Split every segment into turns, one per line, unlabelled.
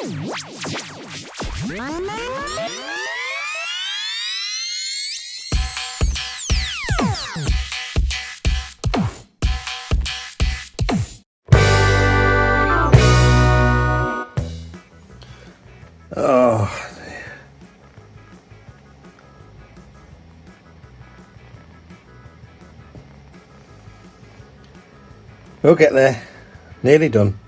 Oh, we'll get there. Nearly done.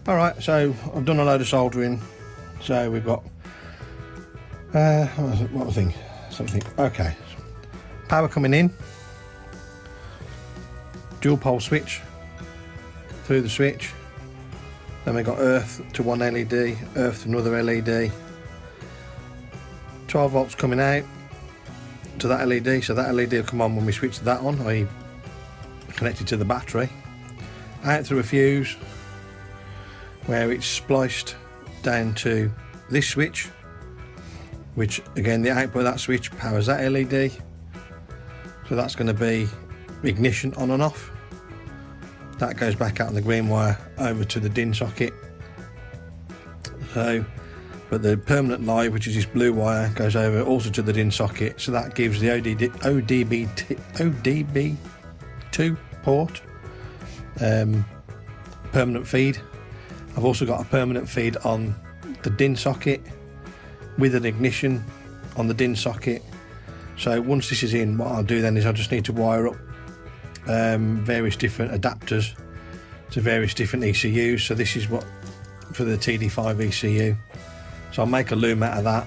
Alright, so I've done a load of soldering. So we've got what was I thinking? Something. Okay. Power coming in. Dual pole switch through the switch. Then we've got earth to one LED, earth to another LED. 12 volts coming out to that LED, so that LED will come on when we switch that on, i.e. connected to the battery. Out through a fuse where it's spliced down to this switch, which again the output of that switch powers that LED. So that's going to be ignition on and off. That goes back out on the green wire over to the DIN socket. So, but the permanent live, which is this blue wire, goes over also to the DIN socket. So that gives the ODB2 port permanent feed. I've also got a permanent feed on the DIN socket with an ignition on the DIN socket. So once this is in, what I'll do then is I just need to wire up various different adapters to various different ECUs. So this is what for the TD5 ECU. So I'll make a loom out of that,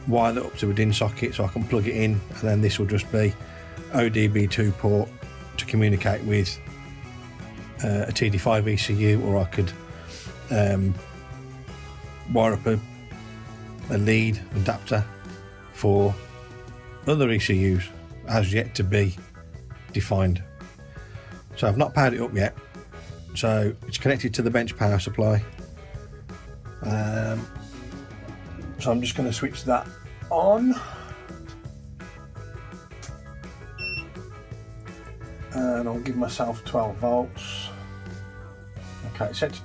wire that up to a DIN socket so I can plug it in, and then this will just be ODB2 port to communicate with a TD5 ECU, or I could wire up a lead adapter for other ECUs as yet to be defined. So I've not powered it up yet, so it's connected to the bench power supply. So I'm just going to switch that on, and I'll give myself 12 volts. Okay, set to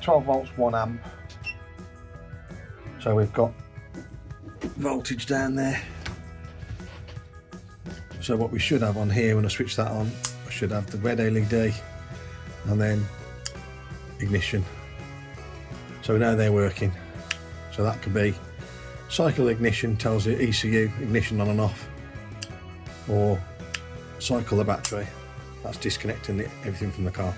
12 volts, 1 amp. So we've got voltage down there. So what we should have on here when I switch that on, I should have the red LED and then ignition. So we know they're working. So that could be cycle ignition, tells the ECU ignition on and off, or cycle the battery, that's disconnecting everything from the car.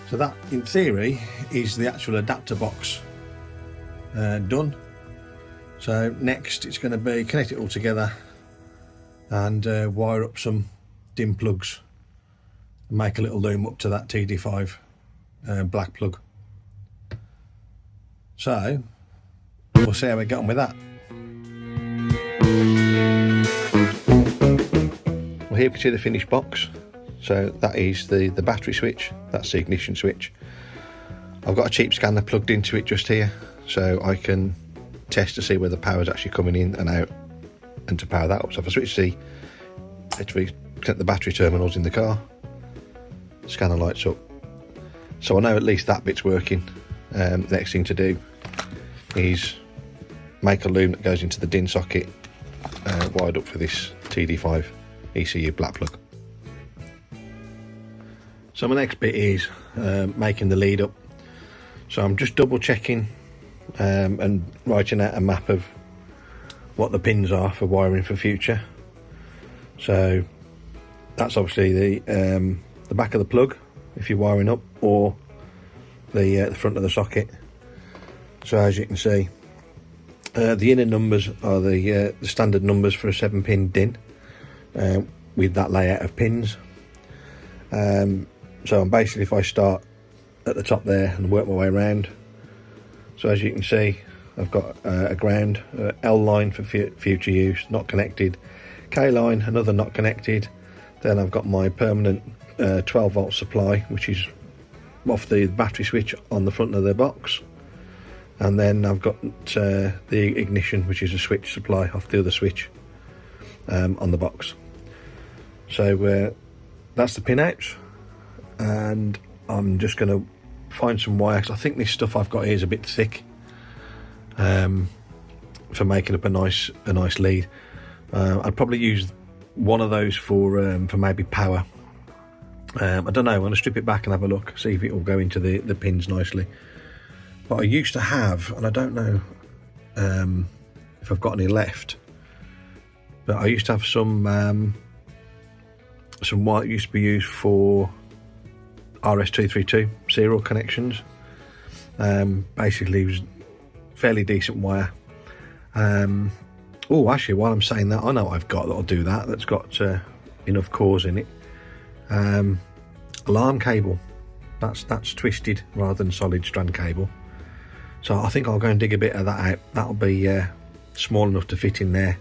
So that in theory is the actual adapter box done. So next it's going to be connect it all together and wire up some DIN plugs and make a little loom up to that TD5 black plug. So we'll see how we get on with that. Well, here we can see the finished box. So that is the battery switch, that's the ignition switch. I've got a cheap scanner plugged into it just here, so I can test to see where the power is actually coming in and out, and to power that up. So if I switch the connect the battery terminals in the car, the scanner lights up. So I know at least that bit's working. The next thing to do is make a loom that goes into the DIN socket wired up for this TD5 ECU black plug. So my next bit is making the lead up. So I'm just double checking and writing out a map of what the pins are for wiring for future. So that's obviously the back of the plug if you're wiring up, or the front of the socket. So as you can see, the inner numbers are the standard numbers for a 7-pin DIN with that layout of pins. So I'm basically, if I start at the top there and work my way around, so as you can see, I've got a ground, L line for future use, not connected, K line, another not connected, Then I've got my permanent 12 volt supply, which is off the battery switch on the front of the box. And then I've got the ignition, which is a switch supply off the other switch on the box. So that's the pin outs, and I'm just going to find some wire, because I think this stuff I've got here is a bit thick for making up a nice lead. I'd probably use one of those for maybe power. I don't know, I'm going to strip it back and have a look, see if it will go into the pins nicely. But I used to have, and I don't know if I've got any left, but I used to have some wire that used to be used for RS232 serial connections. Basically it was fairly decent wire. Oh, actually, while I'm saying that, I know what I've got that'll do that, that's got enough cores in it. Alarm cable, that's twisted rather than solid strand cable. So I think I'll go and dig a bit of that out. That'll be small enough to fit in there.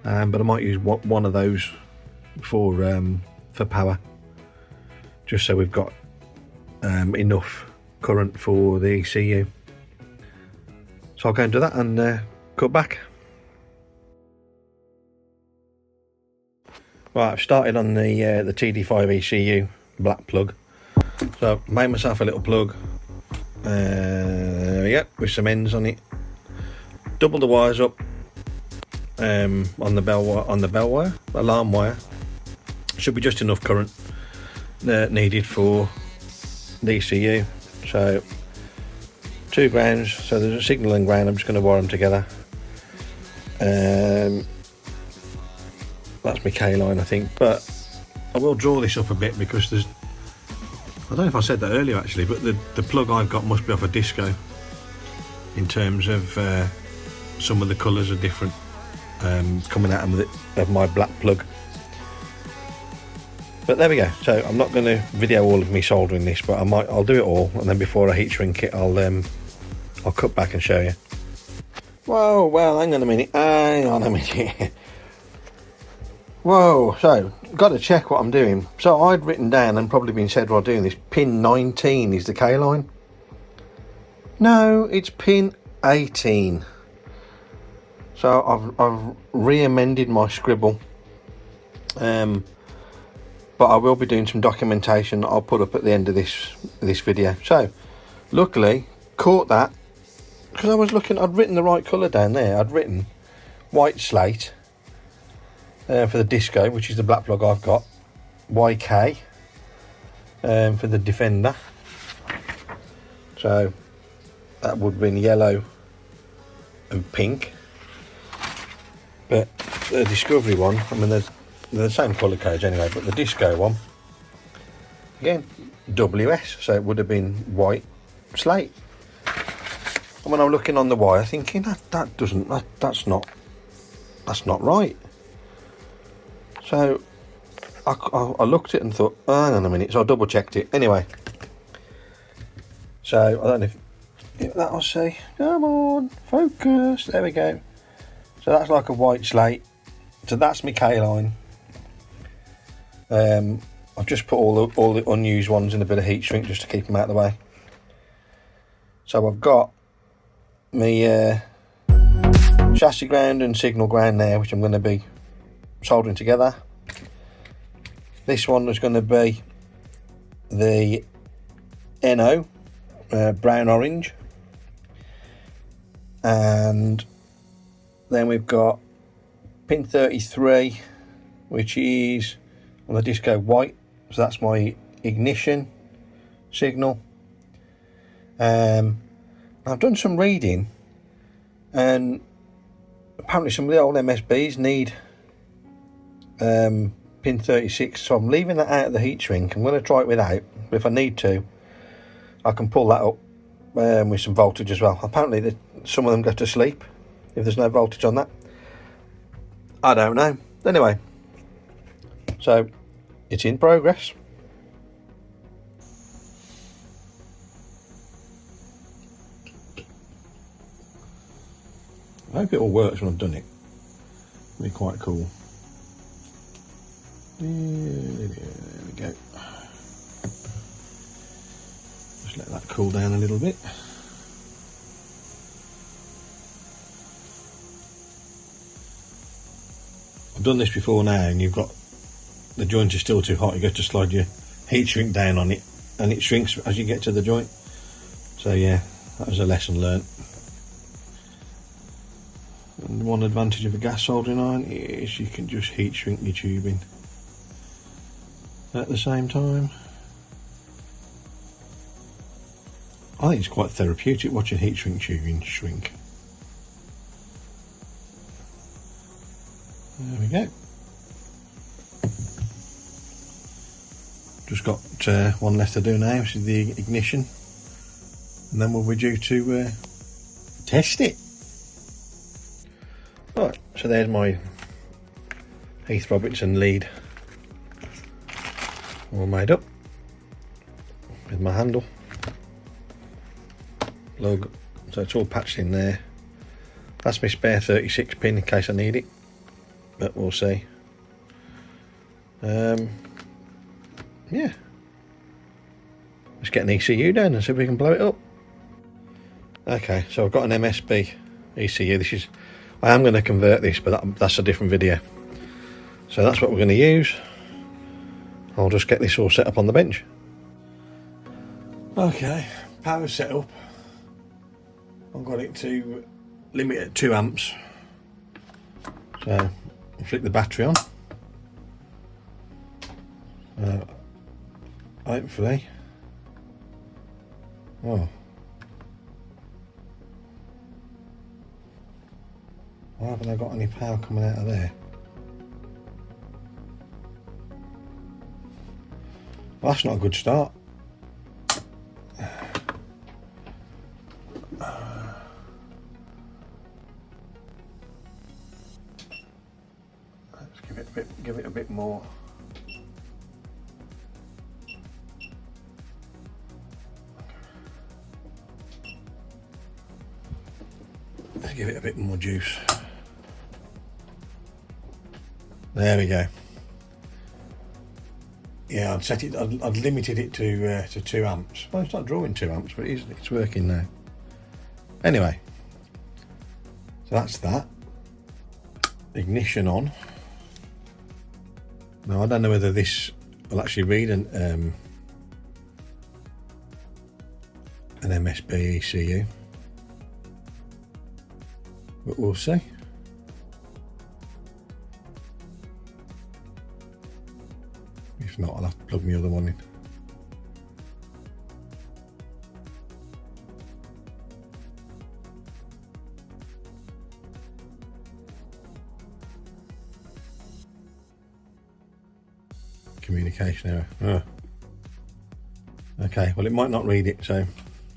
But I might use one of those for power, just so we've got enough current for the ECU. So I'll go and do that and cut back. Right, I've started on the TD5 ECU black plug. So I made myself a little plug. There we go, with some ends on it. Double the wires up on the bell wire, alarm wire. Should be just enough current needed for the ECU. So 2 grounds, so there's a signal and ground. I'm just going to wire them together. That's my K line, I think, but I will draw this up a bit because there's, I don't know if I said that earlier actually, but the plug I've got must be off a disco in terms of some of the colours are different coming out of my black plug. But there we go. So I'm not going to video all of me soldering this, but I'll do it all, and then before I heat shrink it, I'll cut back and show you. Whoa, well, hang on a minute. Whoa, so got to check what I'm doing. So I'd written down and probably been said while doing this, pin 19 is the K line. No, it's pin 18. So I've re-amended my scribble. But I will be doing some documentation that I'll put up at the end of this video. So luckily caught that, because I was looking, I'd written the right colour down there. I'd written white slate for the disco, which is the black plug I've got, YK for the Defender. So that would have been yellow and pink. But the Discovery one, I mean, they're the same colour codes anyway, but the disco one, again, WS, so it would have been white slate. And when I'm looking on the wire, thinking that's not right. So I looked at it and thought, oh, hang on a minute. So I double checked it anyway. So I don't know if that'll say, come on, focus. There we go. So that's like a white slate. So that's my K line. I've just put all the unused ones in a bit of heat shrink just to keep them out of the way. So I've got my chassis ground and signal ground there, which I'm going to be soldering together. This one is going to be the NO brown orange, and then we've got pin 33, which is on the disco white, so that's my ignition signal. I've done some reading, and apparently some of the old MSBs need pin 36, so I'm leaving that out of the heat shrink. I'm going to try it without, but if I need to, I can pull that up with some voltage as well. Apparently some of them go to sleep if there's no voltage on that. I don't know. Anyway, so it's in progress. I hope it all works when I've done it. It'll be quite cool. There we go. Just let that cool down a little bit. I've done this before now, and you've got the joint is still too hot. You got to slide your heat shrink down on it, and it shrinks as you get to the joint. So yeah, that was a lesson learnt. And one advantage of a gas soldering iron is you can just heat shrink your tubing at the same time. I think it's quite therapeutic watching heat shrink tubing shrink. There we go. Just got one left to do now, which is the ignition, and then we'll be due to test it. Right, so there's my Heath Robertson lead all made up with my handle logo, so it's all patched in there. That's my spare 36 pin in case I need it, but we'll see. Yeah, let's get an ECU down and see if we can blow it up. Okay, so I've got an MSB ECU. I am going to convert this, but that's a different video. So that's what we're going to use. I'll just get this all set up on the bench. Okay, power set up. I've got it to limit at 2 amps. So I'll flick the battery on. Hopefully. Oh. Why haven't I got any power coming out of there? Well, that's not a good start. Let's give it a bit more. Let's give it a bit more juice. There we go. Yeah, I'd limited it to 2 amps. Well, it's not drawing 2 amps, but it's working now. Anyway, so that's that. Ignition on. Now I don't know whether this will actually read an MSB ECU, but we'll see. If not, I'll have to plug my other one in. Communication error. Oh. Okay, well it might not read it, so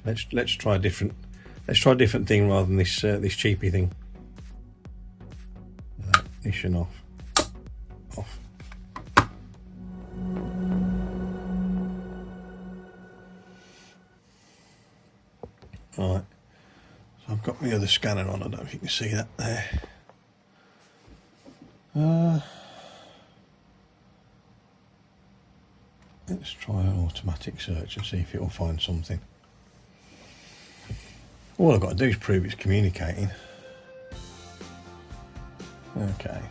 let's try a different thing rather than this cheapy thing. Ignition off. Right, so I've got my other scanner on. I don't know if you can see that there. Let's try an automatic search and see if it will find something. All I've got to do is prove it's communicating. Okay.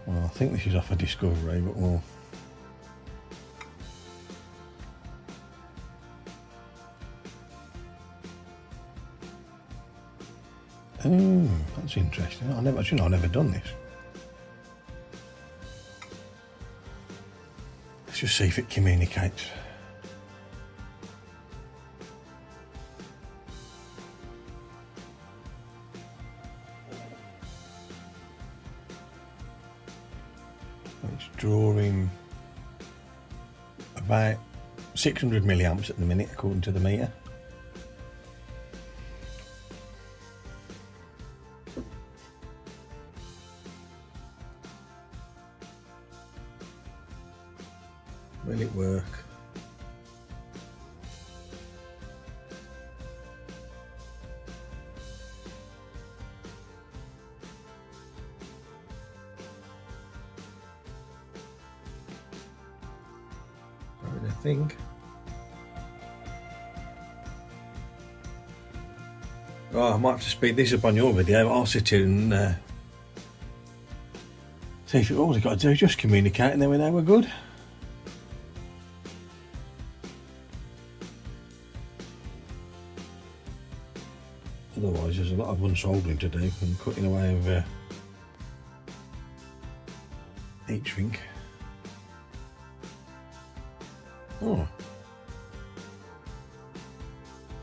Well, I think this is off a discovery, but we'll... Oh, that's interesting. I've never done this. Let's just see if it communicates. It's drawing about 600 milliamps at the minute, according to the meter. Will it work? think. Oh, I might have to speed this up on your video. I'll sit here and see if all we've got to do is just communicate, and then we know we're good. Otherwise, there's a lot of unsoldering to do and cutting away of each shrink. Oh,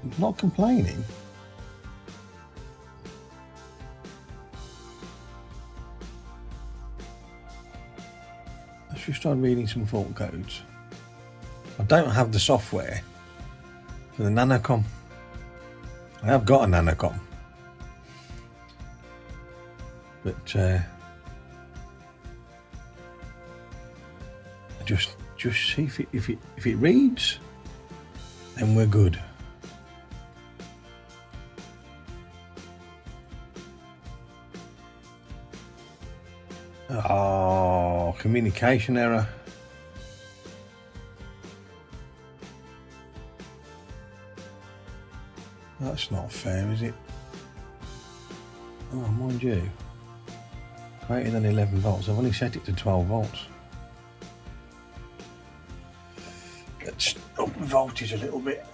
he's not complaining. Let's just start reading some fault codes. I don't have the software for the nanocom. I have got a nanocom, but just see if it reads, then we're good. Oh, communication error. That's not fair, is it? Oh, mind you, greater than 11 volts. I've only set it to 12 volts. Let's up the voltage a little bit.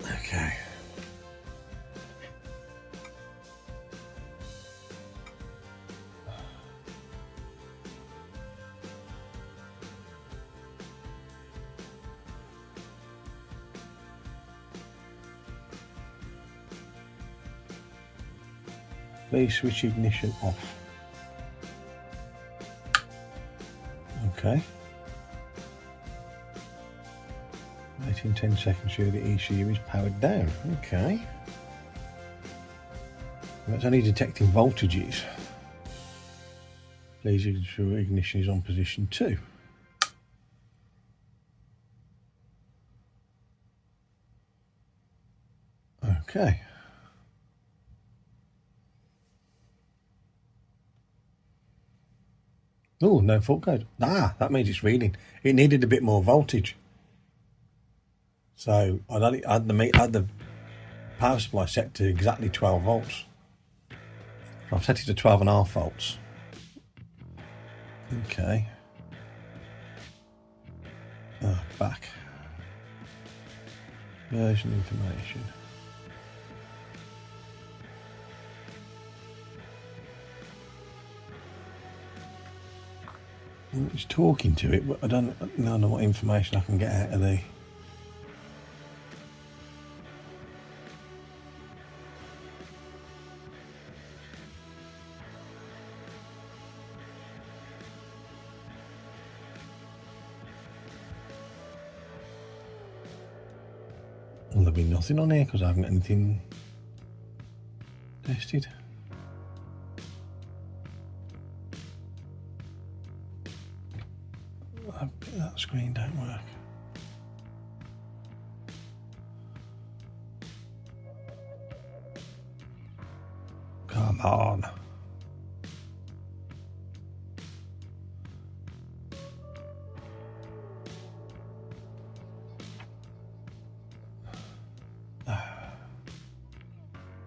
Okay. Please switch ignition off. Okay. Wait in 10 seconds, sure the ECU is powered down. Okay. That's only detecting voltages. Please ensure ignition is on position 2. Okay. Oh, no fault code. Ah, that means it's reading. It needed a bit more voltage. So I had the power supply set to exactly 12 volts. So I've set it to 12.5 volts. Okay. Back. Version information. It's talking to it, but I don't know what information I can get out of the. Will there be nothing on here because I haven't got anything tested? That screen don't work. Come on.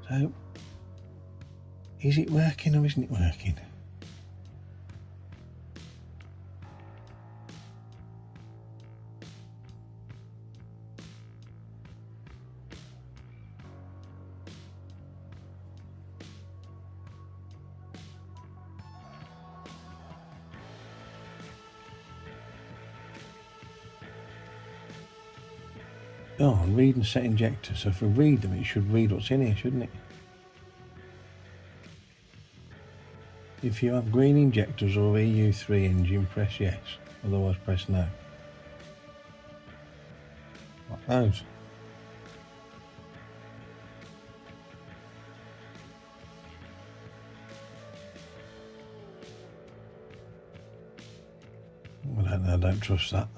So, is it working or isn't it working? Oh, read and set injector. So if we read them, it should read what's in here, shouldn't it? If you have green injectors or EU3 engine, press yes. Otherwise, press no. Like those. I don't know, I don't trust that.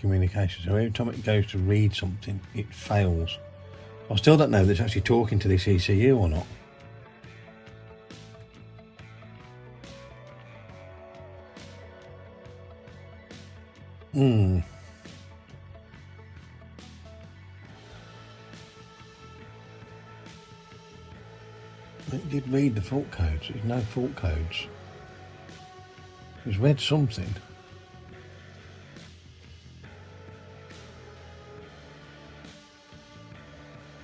communication. So every time it goes to read something, it fails. I still don't know if it's actually talking to this ECU or not. It did read the fault codes. There's no fault codes. It's read something.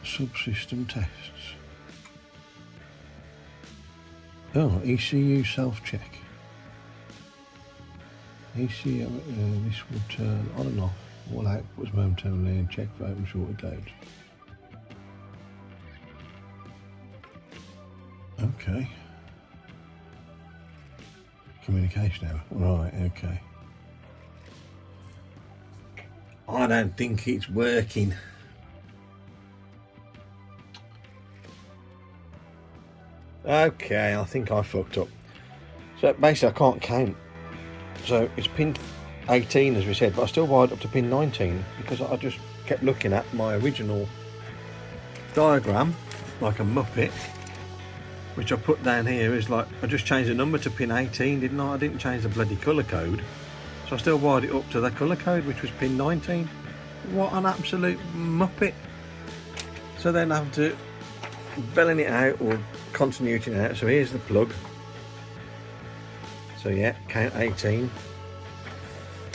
Subsystem tests. Oh, ECU self-check. ECU, this will turn on and off all outputs momentarily and check for open shorted codes. Okay. Communication error. Right, okay. I don't think it's working. Okay, I think I fucked up. So basically I can't count. So it's pin 18 as we said, but I still wired up to pin 19 because I just kept looking at my original diagram like a muppet, which I put down here is like, I just changed the number to pin 18, didn't I? I didn't change the bloody colour code. So I still wired it up to the colour code, which was pin 19. What an absolute muppet. So then I have to belling it out or continuing it out. So here's the plug. So yeah, count 18.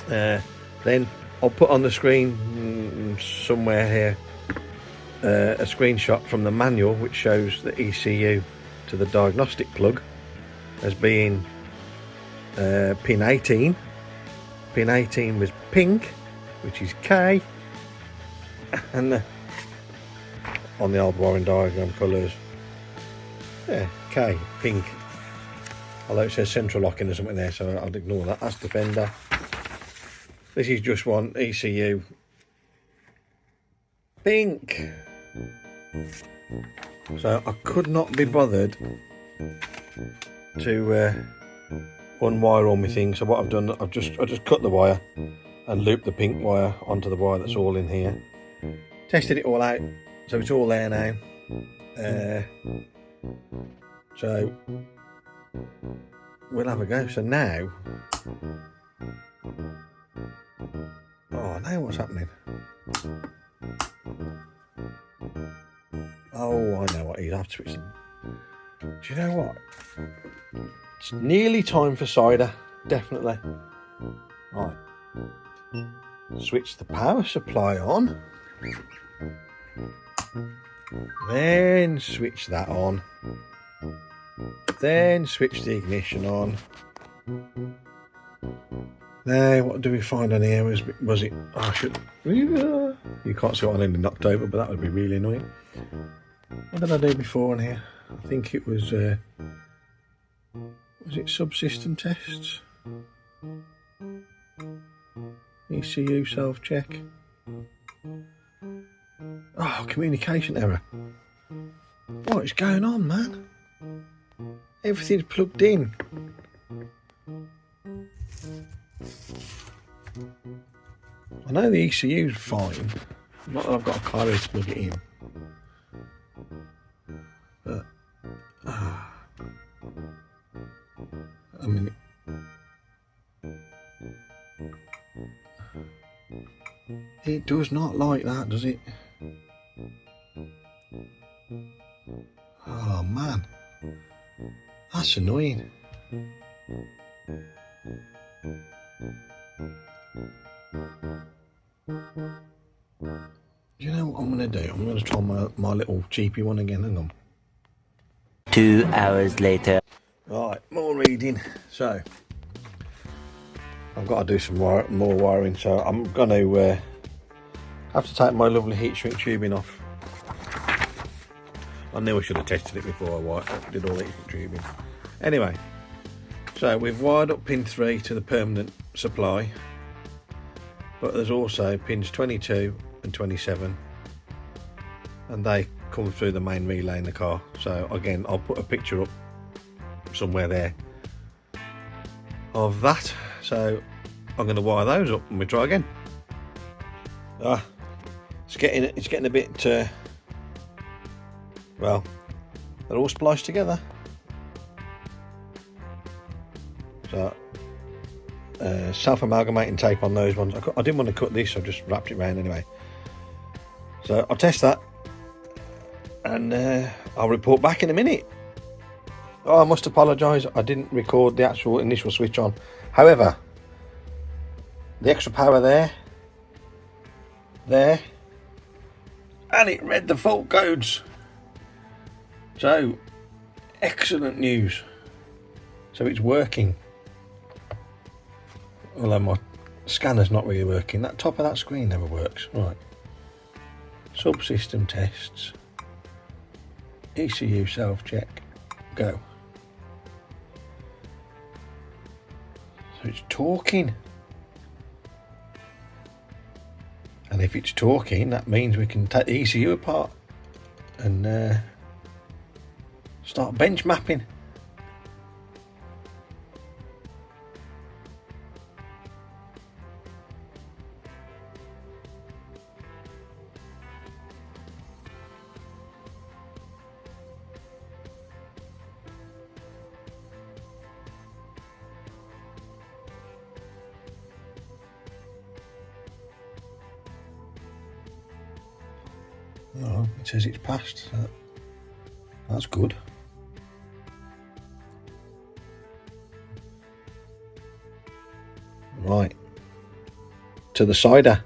Then I'll put on the screen somewhere here a screenshot from the manual which shows the ECU to the diagnostic plug as being pin 18. Pin 18 was pink, which is K, and on the old wiring diagram colours, yeah, K, pink. Although it says central locking or something there, so I'll ignore that. That's the fender. This is just one ECU, pink. So I could not be bothered to unwire all my things. So what I've done, I just cut the wire and looped the pink wire onto the wire that's all in here. Tested it all out, so it's all there now. So we'll have a go. So now, oh, now what's happening? Oh, I know what it is. I have to switch them. Do you know what? It's nearly time for cider, definitely. Right. Switch the power supply on. Then switch that on. Then switch the ignition on. Now, what do we find on here? Was it? Oh, I should. You can't see what I did in October, but that would be really annoying. What did I do before on here? I think it was. Was it subsystem tests? ECU self-check. Oh, communication error. What is going on, man? Everything's plugged in. I know the ECU's fine. Not that I've got a card to plug it in. But I mean, it does not like that, does it? Oh man, that's annoying. You know what I'm going to do? I'm going to try my little cheapy one again. Hang on.
2 hours later.
Right, more reading. So I've got to do some more wiring. So I'm going to have to take my lovely heat shrink tubing off. I knew I should have tested it before I did all the heat shrink tubing. Anyway, so we've wired up pin 3 to the permanent supply, but there's also pins 22 and 27, and they come through the main relay in the car. So again, I'll put a picture up somewhere there of that. So I'm going to wire those up and we try again. It's getting a bit well, they're all spliced together. So self-amalgamating tape on those ones. I didn't want to cut this, so I just wrapped it around anyway. So I'll test that and I'll report back in a minute. Oh, I must apologise, I didn't record the actual initial switch on. However, the extra power there, and it read the fault codes. So, excellent news. So it's working. Although my scanner's not really working. That top of that screen never works. Right. Subsystem tests. ECU self-check. Go. So it's talking. And if it's talking, that means we can take the ECU apart and start bench mapping. Oh, it says it's passed. So that's good. Right. To the cider.